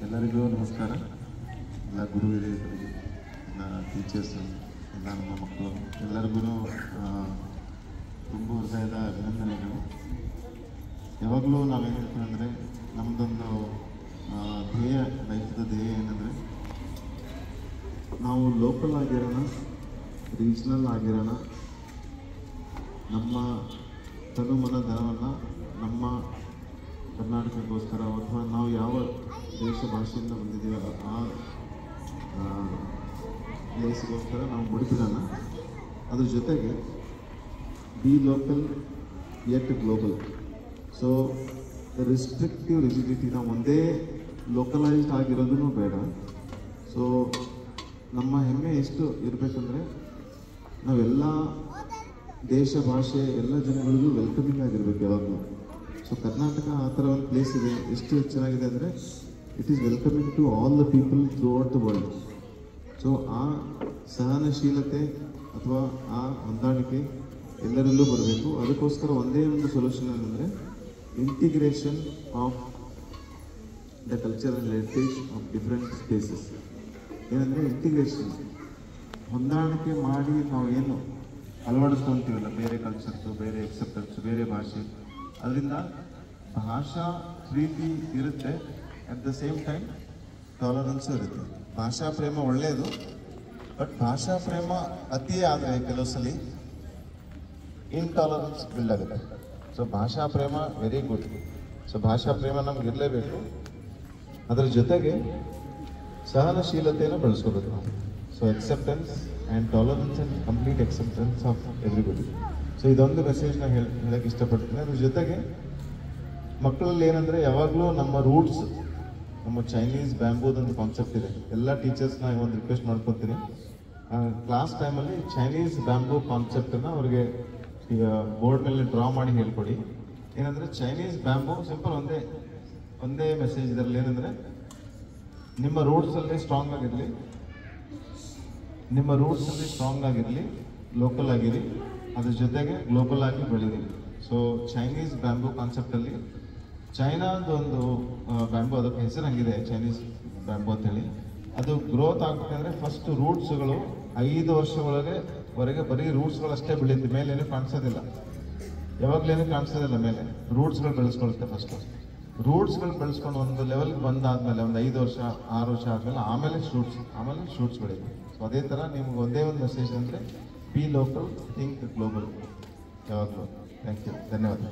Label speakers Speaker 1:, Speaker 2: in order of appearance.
Speaker 1: ಎಲ್ಲರಿಗೂ ನಮಸ್ಕಾರ. ಎಲ್ಲ ಗುರು ಹಿರಿಯರಿಗೆ, ಎಲ್ಲ ಟೀಚರ್ಸು, ಎಲ್ಲ ನಮ್ಮ ಮಕ್ಕಳು ಎಲ್ಲರಿಗೂ ತುಂಬ ಹೃದಯದ ಅಭಿನಂದನೆಗಳು. ಯಾವಾಗಲೂ ನಾವೇನು ಹೇಳ್ತೀವಿ ಅಂದರೆ, ನಮ್ಮದೊಂದು ಧ್ಯೇಯ, ಲೈಫ್ದ ಧ್ಯೇಯ ಏನಂದರೆ, ನಾವು ಲೋಕಲ್ ಆಗಿರೋಣ, ರೀಜ್ನಲ್ ಆಗಿರೋಣ, ನಮ್ಮ ತನು ಮನ ಧನವನ್ನು ನಮ್ಮ ಕರ್ನಾಟಕಕ್ಕೋಸ್ಕರ ಅಥವಾ ನಾವು ಯಾವ ದೇಶ ಭಾಷೆಯಿಂದ ಬಂದಿದ್ದೀವಲ್ಲ ಆ ಪ್ಲೇಸ್ಗೋಸ್ಕರ ನಾವು ಮುಡಿಪಿಡೋಣ. ಅದ್ರ ಜೊತೆಗೆ be local yet global. So restrictive rigidity, ನಾವು ಒಂದೇ ಲೋಕಲೈಸ್ಡ್ ಆಗಿರೋದೂ ಬೇಡ. ಸೊ ನಮ್ಮ ಹೆಮ್ಮೆ ಎಷ್ಟು ಇರಬೇಕಂದ್ರೆ, ನಾವೆಲ್ಲ ದೇಶ ಭಾಷೆ ಎಲ್ಲ ಜನಗಳಿಗೂ ವೆಲ್ಕಮಿಂಗ್ ಆಗಿರ್ಬೇಕು ಯಾವಾಗಲೂ. ಸೊ ಕರ್ನಾಟಕ ಆ ಥರ ಒಂದು ಪ್ಲೇಸ್ ಇದೆ, ಎಷ್ಟು ಚೆನ್ನಾಗಿದೆ ಅಂದರೆ it is welcoming to all the people throughout the world. So ಆ ಸಹನಶೀಲತೆ ಅಥವಾ ಆ ಹೊಂದಾಣಿಕೆ ಎಲ್ಲರಲ್ಲೂ ಬರಬೇಕು. ಅದಕ್ಕೋಸ್ಕರ ಒಂದೇ ಒಂದು ಸೊಲ್ಯೂಷನ್ ಏನಂದರೆ integration of the cultural heritage of different spaces. ಏನಂದರೆ ಇಂಟಿಗ್ರೇಷನ್, ಹೊಂದಾಣಿಕೆ ಮಾಡಿ ನಾವು ಏನು ಅಳವಡಿಸ್ಕೊತೀವಲ್ಲ, ಬೇರೆ ಕಲ್ಚರ್ಸು, ಬೇರೆ ಎಕ್ಸೆಪ್ಟೆನ್ಸು, ಬೇರೆ ಭಾಷೆ, ಅದರಿಂದ ಭಾಷಾ ಪ್ರೀತಿ ಇರುತ್ತೆ. At the same time tolerance ಇರುತ್ತೆ. ಭಾಷಾ ಪ್ರೇಮ ಒಳ್ಳೆಯದು, ಬಟ್ ಭಾಷಾ ಪ್ರೇಮ ಅತಿ ಆದರೆ ಕೆಲವು ಸಲ ಇನ್ಟಾಲರೆನ್ಸ್ ಬಿಲ್ಡ್ ಆಗುತ್ತೆ. ಸೊ ಭಾಷಾ ಪ್ರೇಮ ವೆರಿ ಗುಡ್. ಸೊ ಭಾಷಾ ಪ್ರೇಮ ನಮ್ಗೆ ಇರಲೇಬೇಕು. ಅದರ ಜೊತೆಗೆ ಸಹನಶೀಲತೆಯನ್ನು ಬೆಳೆಸ್ಕೋಬೇಕು ನಾವು. So acceptance and tolerance and complete acceptance of everybody. So ಇದೊಂದು ಮೆಸೇಜ್ನ ಹೇಳಕ್ಕೆ ಇಷ್ಟಪಡ್ತೀನಿ. ಅದ್ರ ಜೊತೆಗೆ ಮಕ್ಕಳಲ್ಲಿ ಏನಂದರೆ, ಯಾವಾಗಲೂ ನಮ್ಮ ರೂಟ್ಸ್, ನಮ್ಮ ಚೈನೀಸ್ ಬ್ಯಾಂಬೂದೊಂದು ಕಾನ್ಸೆಪ್ಟ್ ಇದೆ. ಎಲ್ಲ ಟೀಚರ್ಸ್ನ ಒಂದು ರಿಕ್ವೆಸ್ಟ್ ಮಾಡ್ಕೊತೀನಿ, ಕ್ಲಾಸ್ ಟೈಮಲ್ಲಿ ಚೈನೀಸ್ ಬ್ಯಾಂಬೂ ಕಾನ್ಸೆಪ್ಟನ್ನು ಅವ್ರಿಗೆ ಈಗ ಬೋರ್ಡ್ ಮೇಲೆ ಡ್ರಾ ಮಾಡಿ ಹೇಳ್ಕೊಡಿ. ಏನಂದರೆ ಚೈನೀಸ್ ಬ್ಯಾಂಬೂ ಸಿಂಪಲ್ ಒಂದೇ ಮೆಸೇಜ್ ಇದರಲ್ಲಿ ಏನಂದರೆ, ನಿಮ್ಮ ರೂಟ್ಸಲ್ಲಿ ಸ್ಟ್ರಾಂಗ್ ಆಗಿರಲಿ, ನಿಮ್ಮ ರೂಟ್ಸಲ್ಲಿ ಸ್ಟ್ರಾಂಗ್ ಆಗಿರಲಿ, ಲೋಕಲ್ ಆಗಿರಿ, ಅದ್ರ ಜೊತೆಗೆ ಗ್ಲೋಬಲ್ ಆಗಿ ಬೆಳೀರಿ. ಸೊ ಚೈನೀಸ್ ಬ್ಯಾಂಬೂ ಕಾನ್ಸೆಪ್ಟಲ್ಲಿ ಚೈನಾದೊಂದು ಬ್ಯಾಂಬೂ, ಅದಕ್ಕೆ ಹೆಸರು ಹಂಗಿದೆ ಚೈನೀಸ್ ಬ್ಯಾಂಬೂ ಅಂತೇಳಿ. ಅದು ಗ್ರೋತ್ ಆಗಬೇಕಂದ್ರೆ ಫಸ್ಟ್ ರೂಟ್ಸ್ಗಳು 5 ವರ್ಷವರೆಗೆ ಬರೀ ರೂಟ್ಸ್ಗಳಷ್ಟೇ ಬೆಳೆಯುತ್ತೆ, ಮೇಲೆ ಏನೂ ಕಾಣಿಸೋದಿಲ್ಲ, ಯಾವಾಗಲೇನು ಕಾಣಿಸೋದಿಲ್ಲ. ಮೇಲೆ ರೂಟ್ಸ್ಗಳು ಬೆಳೆಸ್ಕೊಳುತ್ತೆ. ಫಸ್ಟು ರೂಟ್ಸ್ಗಳು ಬೆಳೆಸ್ಕೊಂಡು ಒಂದು ಲೆವೆಲ್ಗೆ ಬಂದಾದಮೇಲೆ ಒಂದು 5 ವರ್ಷ 6 ವರ್ಷ ಆದಮೇಲೆ ಆಮೇಲೆ ಶೂಟ್ಸ್ ಬೆಳೀತು. ಸೊ ಅದೇ ಥರ ನಿಮ್ಗೆ ಒಂದೇ ಒಂದು ಮೆಸೇಜ್ ಅಂದರೆ, ಬಿ ಲೋಕಲ್, ಥಿಂಕ್ ಗ್ಲೋಬಲ್ ಯಾವಾಗಲೂ. ಥ್ಯಾಂಕ್ ಯು, ಧನ್ಯವಾದ.